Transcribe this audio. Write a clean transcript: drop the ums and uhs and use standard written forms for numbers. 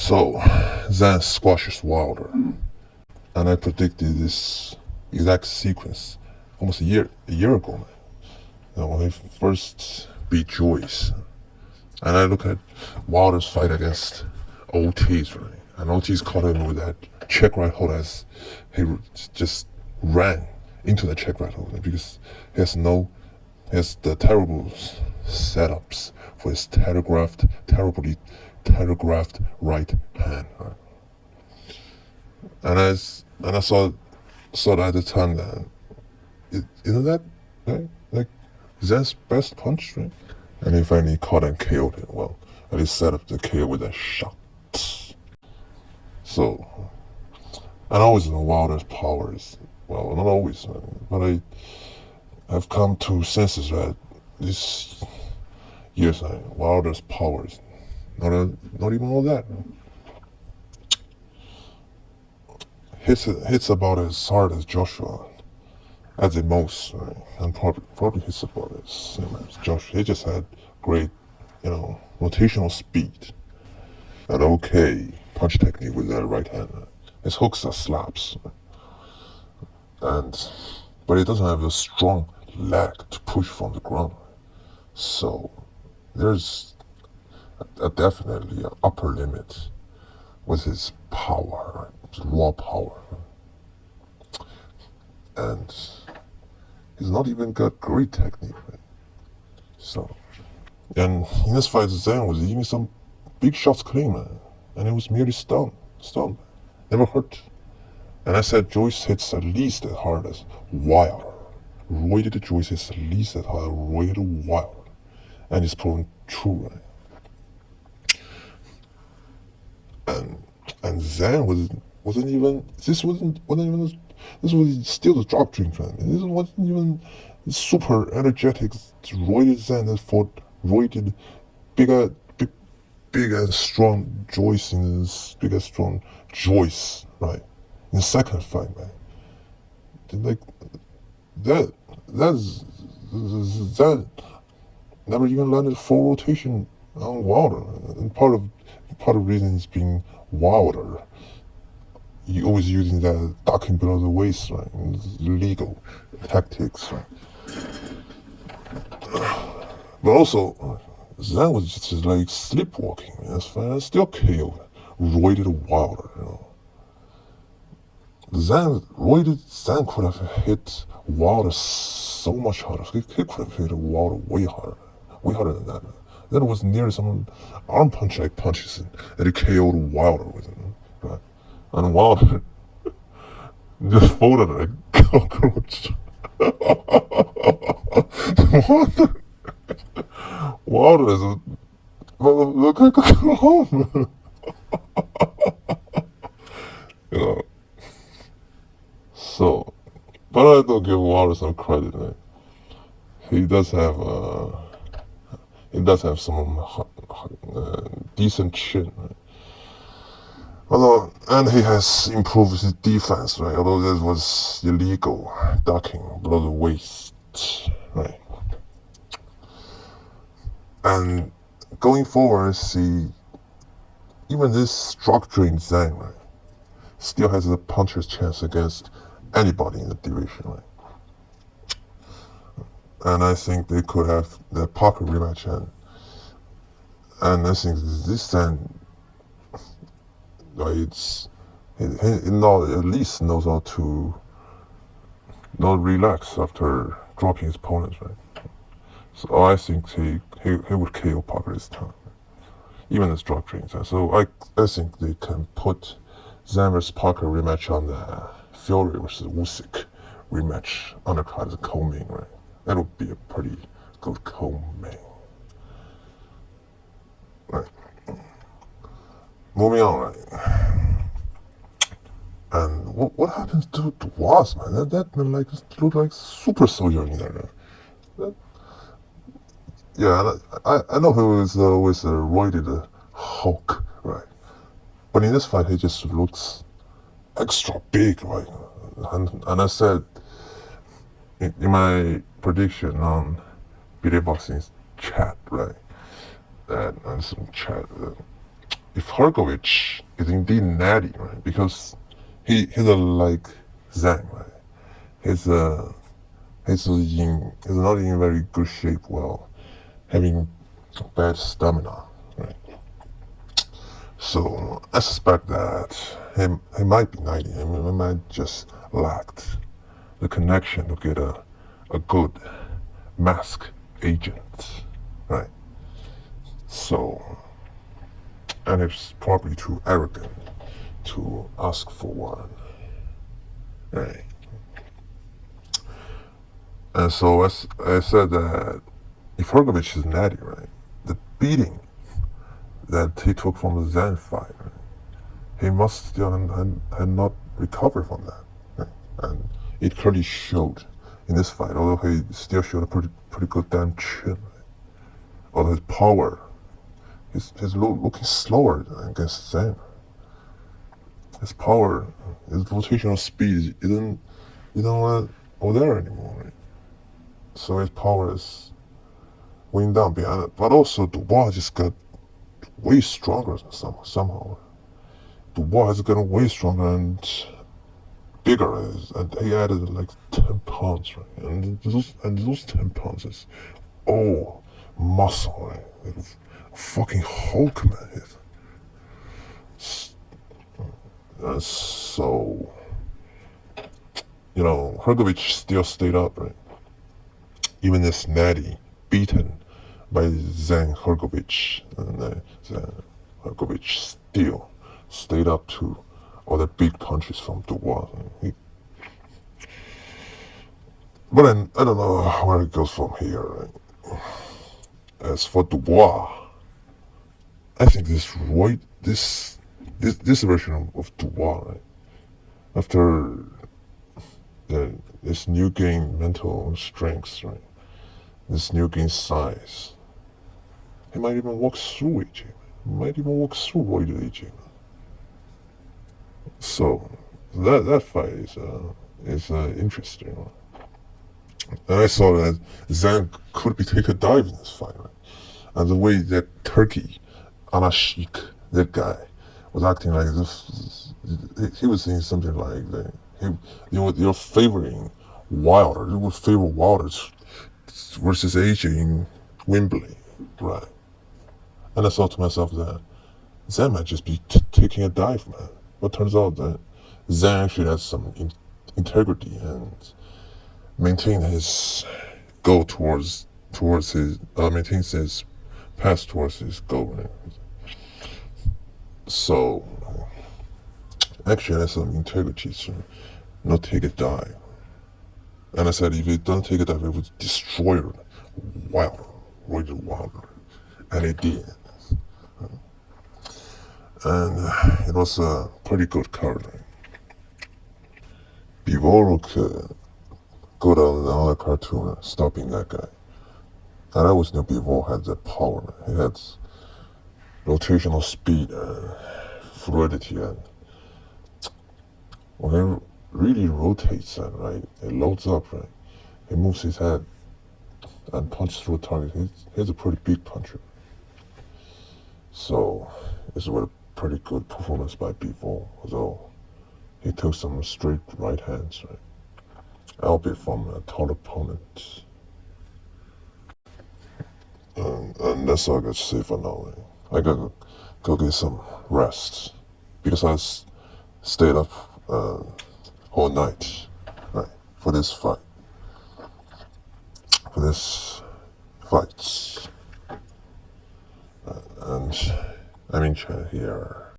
So, Zhang squashes Wilder, and I predicted this exact sequence almost a year ago, man. When he first beat Joyce, and I look at Wilder's fight against Ortiz, right? And Ortiz caught him with that check right hook as he just ran into the check right hook because he has the terrible setups for his terribly telegraphed right hand. Right? And I saw that at the time that isn't that right? Like Zhang's best punch, right? And he finally caught and KO'd him. Well, and he set up the KO with a shot. So, and I always know Wilder's powers. Well, not always, but I've come to senses that this years Wilder's powers, not even all that. Hits about as hard as Joshua, at the most, right? And probably hits about as same as Joshua. He just had great, rotational speed, and okay punch technique with that right hand. His hooks are slaps, but he doesn't have a strong leg to push from the ground. So there's definitely an upper limit with his power, right? His raw power, and he's not even got great technique. Right? So, and in this fight, Zhang was even some big shots clean, man, and it was merely stunned, never hurt. And I said Joyce hits at least as hard as Wilder. Roided Joyce hits at least as hard as roided Wilder, and it's proven true, right? And Zhang wasn't even this was still the drop drink, man. This wasn't even super energetic roided Zhang that fought roided big and strong Joyce in this big and strong Joyce, right? In the second fight, man. Like that never even landed full rotation on Wilder. And part of the reason is being Wilder. You always using that ducking below the waist, right? Illegal tactics, right? But also, Zhang was just like sleepwalking, man. That's fine. Still KO'd. Roided Wilder, Roided Zhang could have hit Wilder so much harder. He could have hit Wilder way harder than that. Man. That was nearly some arm punch like punches that he KO'd Wilder with it, right? And Wilder just folded like a cockroach. Wilder is a look like a home. So, but I don't give Wilder some credit, man. He does have some decent chin, right? And he has improved his defense, right? Although that was illegal, ducking below the waist, right? And going forward, see, even this structuring Zhang, right, still has a puncher's chance against anybody in the division, right? And I think they could have the Parker rematch, and I think this time, he at least knows how to not relax after dropping his opponents, right? So I think he would KO Parker this time, even as drop trains. So I think they can put Zhang vs Parker rematch on the Fury versus Usyk rematch undercard as a co-main, right? That would be a pretty good co-main. Right. Moving on, right? And what happens to dubois, man? That man looked like super soldier in there. Yeah, I know he was always a roided Hulk, right? But in this fight, he just looks extra big, right? And I said in my prediction on BD Boxing's chat, right? And some chat, if hrgovic is indeed natty, right? Because he's like Zhang, right? He's not in very good shape, well, having bad stamina, right? So I suspect that he might be 90. I mean, he might just lacked the connection to get a good mask agent, right? So, and it's probably too arrogant to ask for one, right? And so as I said that if hrgovic is natty, right, the beating that he took from the Zhang fight, right, he must still had not recovered from that, right? And it clearly showed in this fight, although he still showed a pretty good damn chin, right? Although his power, his looking slower against Zhang. His power, his rotational speed isn't over there anymore, right? So his power is weighing down behind it. But also Dubois just got way stronger somehow. Dubois has gotten way stronger and bigger, and he added like 10 pounds, right? And those 10 pounds is all muscle, right? Like a fucking Hulk, man. So, hrgovic still stayed up, right? Even this natty, beaten by Zhang hrgovic, and Zhang hrgovic still stayed up to all the big punches from Dubois. But I don't know where it goes from here, right? As for Dubois, I think this version of Dubois, right? After this new gain mental strength, right? This new gain size, he might even walk through AJ. He might even walk through roided AJ. So that fight is interesting. And I saw that Zhang could be take a dive in this fight, right? And the way that Turkey, Anashik, that guy, was acting like this, he was saying something like that. You're favoring Wilder. You would favor Wilder versus AJ in Wembley, right? And I thought to myself that Zhang might just be taking a dive, man. But turns out that Zhang actually has some integrity and maintain his goal towards his maintains his path towards his goal. Right? So actually has some integrity to not take a dive. And I said if it don't take a dive, it would destroy Wilder, roided Wilder, and it did. And it was a pretty good card. Right? Bivol could go down another cartoon stopping that guy. And I always knew Bivol had that power. He had rotational speed and fluidity, and when he really rotates that, right, it loads up, right, he moves his head and punches through a target. He's a pretty big puncher. So it's a pretty good performance by Bivol, although he took some straight right hands, right, albeit from a tall opponent. And that's all I got to say for now. Right? I gotta go get some rest because I stayed up all night, right, for this fight. And I'm in China here.